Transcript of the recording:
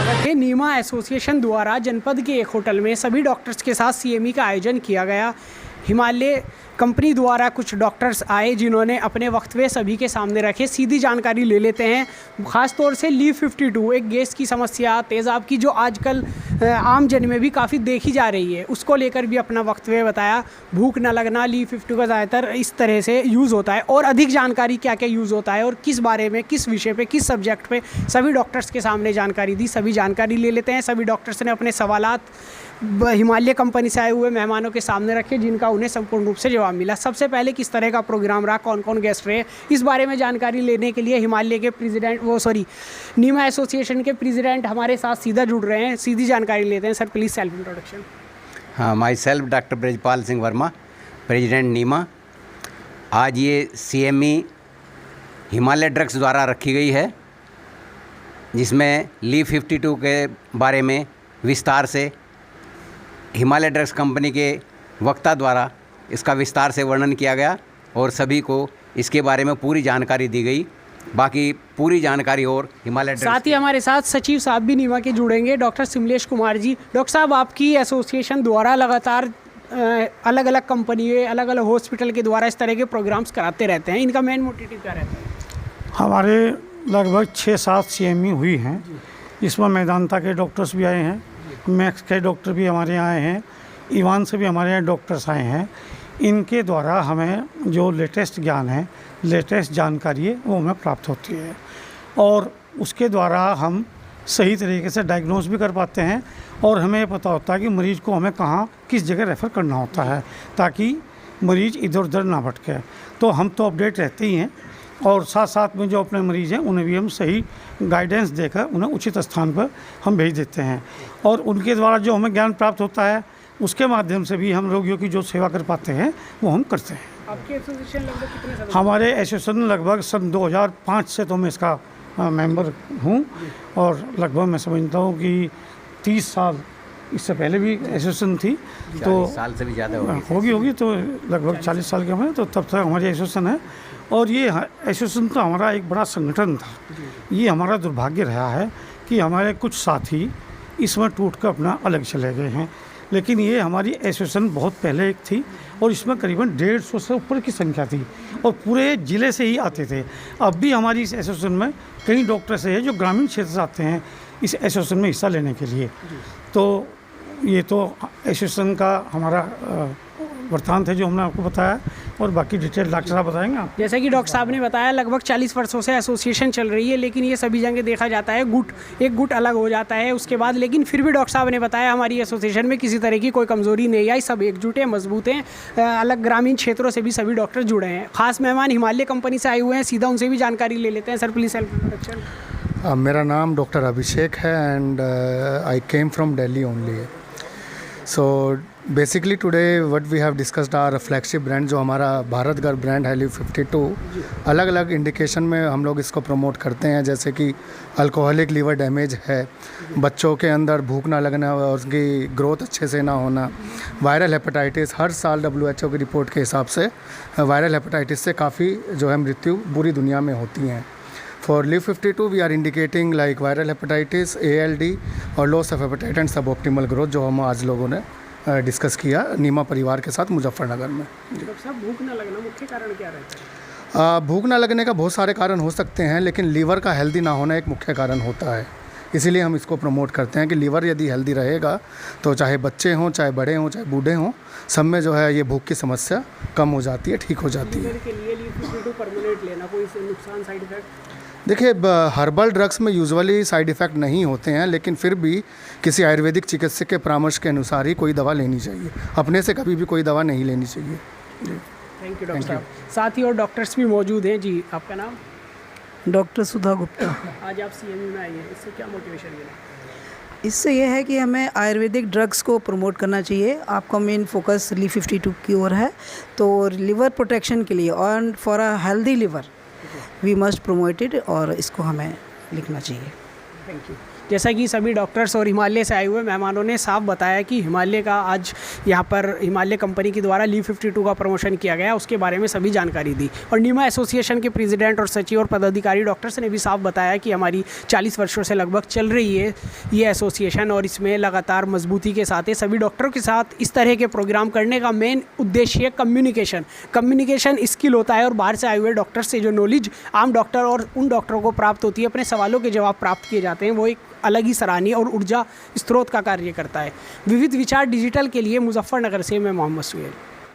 स्वागत है। नीमा एसोसिएशन द्वारा जनपद के एक होटल में सभी डॉक्टर्स के साथ सीएमई का आयोजन किया गया। हिमालय कंपनी द्वारा कुछ डॉक्टर्स आए जिन्होंने अपने वक्तव्य सभी के सामने रखे। सीधी जानकारी ले लेते हैं। ख़ास तौर से ली52 एक गैस की समस्या, तेज़ाब की, जो आजकल आम जन में भी काफ़ी देखी जा रही है, उसको लेकर भी अपना वक्तव्य बताया। भूख न लगना ली52 का ज़्यादातर इस तरह से यूज़ होता है, और अधिक जानकारी क्या क्या यूज़ होता है और किस बारे में, किस विषय पे, किस सब्जेक्ट पे सभी डॉक्टर्स के सामने जानकारी दी। सभी जानकारी ले लेते हैं। सभी डॉक्टर्स ने अपने सवालात हिमालय कंपनी से आए हुए मेहमानों के सामने रखे, जिनका उन्हें संपूर्ण रूप से जवाब मिला। सबसे पहले किस तरह का प्रोग्राम रहा, कौन कौन गेस्ट रहे, इस बारे में जानकारी लेने के लिए हिमालय के नीमा एसोसिएशन के प्रेसिडेंट हमारे साथ सीधा जुड़ रहे हैं। सीधी जानकारी लेते हैं। Sir please self introduction. हाँ, myself doctor Brajpal Singh Verma, president NIMA. आज ये सीएमई हिमालय ड्रग्स द्वारा रखी गई है, जिसमें ली52 के बारे में विस्तार से हिमालय ड्रग्स कंपनी के वक्ता द्वारा इसका विस्तार से वर्णन किया गया और सभी को इसके बारे में पूरी जानकारी दी गई। बाकी पूरी जानकारी और हिमालय ड्रग्स, साथ ही हमारे साथ सचिव साहब भी नीमा के जुड़ेंगे, डॉक्टर सिमलेश कुमार जी। डॉक्टर साहब, आपकी एसोसिएशन द्वारा लगातार अलग अलग कंपनी, अलग अलग हॉस्पिटल के द्वारा इस तरह के प्रोग्राम्स कराते रहते हैं, इनका मेन मोटिव क्या रहता है? हमारे लगभग 6-7 सीएमई हुई हैं, इसमें मैदानता के डॉक्टर्स भी आए हैं, मैक्स के डॉक्टर भी हमारे यहाँ आए हैं, ईवान से भी हमारे यहाँ डॉक्टर्स आए हैं। इनके द्वारा हमें जो लेटेस्ट ज्ञान है, लेटेस्ट जानकारी है, वो हमें प्राप्त होती है, और उसके द्वारा हम सही तरीके से डायग्नोस भी कर पाते हैं, और हमें पता होता है कि मरीज़ को हमें कहाँ किस जगह रेफ़र करना होता है, ताकि मरीज़ इधर उधर ना भटके। तो हम तो अपडेट रहते ही हैं, और साथ साथ में जो अपने मरीज़ हैं उन्हें भी हम सही गाइडेंस देकर उन्हें उचित स्थान पर हम भेज देते हैं, और उनके द्वारा जो हमें ज्ञान प्राप्त होता है उसके माध्यम से भी हम रोगियों की जो सेवा कर पाते हैं वो हम करते हैं। आपके एसोसिएशन लगभग कितने सदस्य? हमारे एसोसिएशन लगभग सन 2005 से तो मैं इसका मेंबर हूँ, और लगभग मैं समझता हूँ कि 30 साल इससे पहले भी एसोसिएशन थी, तो साल से भी ज़्यादा होगी, तो लगभग 40 साल के हमें, तो तब तक हमारी एसोसिएशन है। और ये एसोसिएशन तो हमारा एक बड़ा संगठन था। ये हमारा दुर्भाग्य रहा है कि हमारे कुछ साथी इसमें टूट कर अपना अलग चले गए हैं, लेकिन ये हमारी एसोसिएशन बहुत पहले एक थी, और इसमें करीबन 150 से ऊपर की संख्या थी, और पूरे ज़िले से ही आते थे। अब भी हमारी इस एसोसिएशन में कई डॉक्टर्स हैं जो ग्रामीण क्षेत्र से आते हैं इस एसोसिएशन में हिस्सा लेने के लिए। तो ये तो एसोसिएशन का हमारा वृत्तांत है जो हमने आपको बताया, और बाकी डिटेल डॉक्टर साहब बताएंगे आप। जैसे कि डॉक्टर साहब ने बताया, लगभग 40 वर्षों से एसोसिएशन चल रही है, लेकिन ये सभी जगह देखा जाता है एक गुट अलग हो जाता है उसके बाद, लेकिन फिर भी डॉक्टर साहब ने बताया हमारी एसोसिएशन में किसी तरह की कोई कमजोरी नहीं आई, सब एकजुट हैं, मजबूत हैं। अलग ग्रामीण क्षेत्रों से भी सभी डॉक्टर जुड़े हैं। खास मेहमान हिमालय कंपनी से आए हुए हैं, सीधा उनसे भी जानकारी ले लेते हैं। Sir please self introduction. मेरा नाम डॉक्टर अभिषेक है, and I came from Delhi only. So basically today what we have discussed our flagship brand, जो हमारा भारत गर्व ब्रांड है ली52। अलग अलग इंडिकेशन में हम लोग इसको प्रमोट करते हैं, जैसे कि अल्कोहलिक लीवर डैमेज है, बच्चों के अंदर भूख ना लगना और उसकी ग्रोथ अच्छे से ना होना, वायरल हेपेटाइटिस। हर साल WHO की रिपोर्ट के हिसाब से वायरल हेपेटाइटिस से काफ़ी जो है मृत्यु पूरी दुनिया में होती हैं। फॉर ली52 we are indicating like viral hepatitis, ALD और loss of appetite and suboptimal growth, जो हम आज लोगों ने डिस्कस किया नीमा परिवार के साथ मुजफ्फरनगर में। डॉक्टर साहब, भूख न लगना मुख्य कारण क्या रहता है? भूख ना लगने का बहुत सारे कारण हो सकते हैं, लेकिन लीवर का हेल्दी ना होना एक मुख्य कारण होता है। इसीलिए हम इसको प्रमोट करते हैं कि लीवर यदि हेल्दी रहेगा तो चाहे बच्चे हों, चाहे बड़े हों, चाहे बूढ़े हों, सब में जो है ये भूख की समस्या कम हो जाती है, ठीक हो जाती है। लीवर के लिए ली52 परमानेंट लेना कोई नुकसान, साइड इफेक्ट? देखिए, हर्बल ड्रग्स में यूजुअली साइड इफ़ेक्ट नहीं होते हैं, लेकिन फिर भी किसी आयुर्वेदिक चिकित्सक के परामर्श के अनुसार ही कोई दवा लेनी चाहिए। अपने से कभी भी कोई दवा नहीं लेनी चाहिए। जी, थैंक यू डॉक्टर साहब। साथ ही और डॉक्टर्स भी मौजूद हैं। जी, आपका नाम? डॉक्टर सुधा गुप्ता। आज आप सीएमई में आई हैं, इससे क्या मोटिवेशन मिला? इससे यह है कि हमें आयुर्वेदिक ड्रग्स को प्रमोट करना चाहिए। आपका मेन फोकस ली52 की ओर है, तो लिवर प्रोटेक्शन के लिए और for a healthy liver we must promote it, और इसको हमें लिखना चाहिए। Thank you. जैसा कि सभी डॉक्टर्स और हिमालय से आए हुए मेहमानों ने साफ बताया कि हिमालय का आज यहाँ पर हिमालय कंपनी के द्वारा LEAF52 का प्रमोशन किया गया, उसके बारे में सभी जानकारी दी। और नीमा एसोसिएशन के प्रेसिडेंट और सचिव और पदाधिकारी डॉक्टर्स ने भी साफ बताया कि हमारी 40 वर्षों से लगभग चल रही है ये एसोसिएशन, और इसमें लगातार मजबूती के साथ सभी डॉक्टरों के साथ इस तरह के प्रोग्राम करने का मेन उद्देश्य कम्युनिकेशन स्किल होता है, और बाहर से आए हुए डॉक्टर से जो नॉलेज आम डॉक्टर और उन डॉक्टरों को प्राप्त होती है, अपने सवालों के जवाब प्राप्त किए जाते हैं, वो एक अलग ही सराहनीय और ऊर्जा स्रोत का कार्य करता है। विविध विचार डिजिटल के लिए मुजफ्फरनगर से मैं मोहम्मद सुहेल।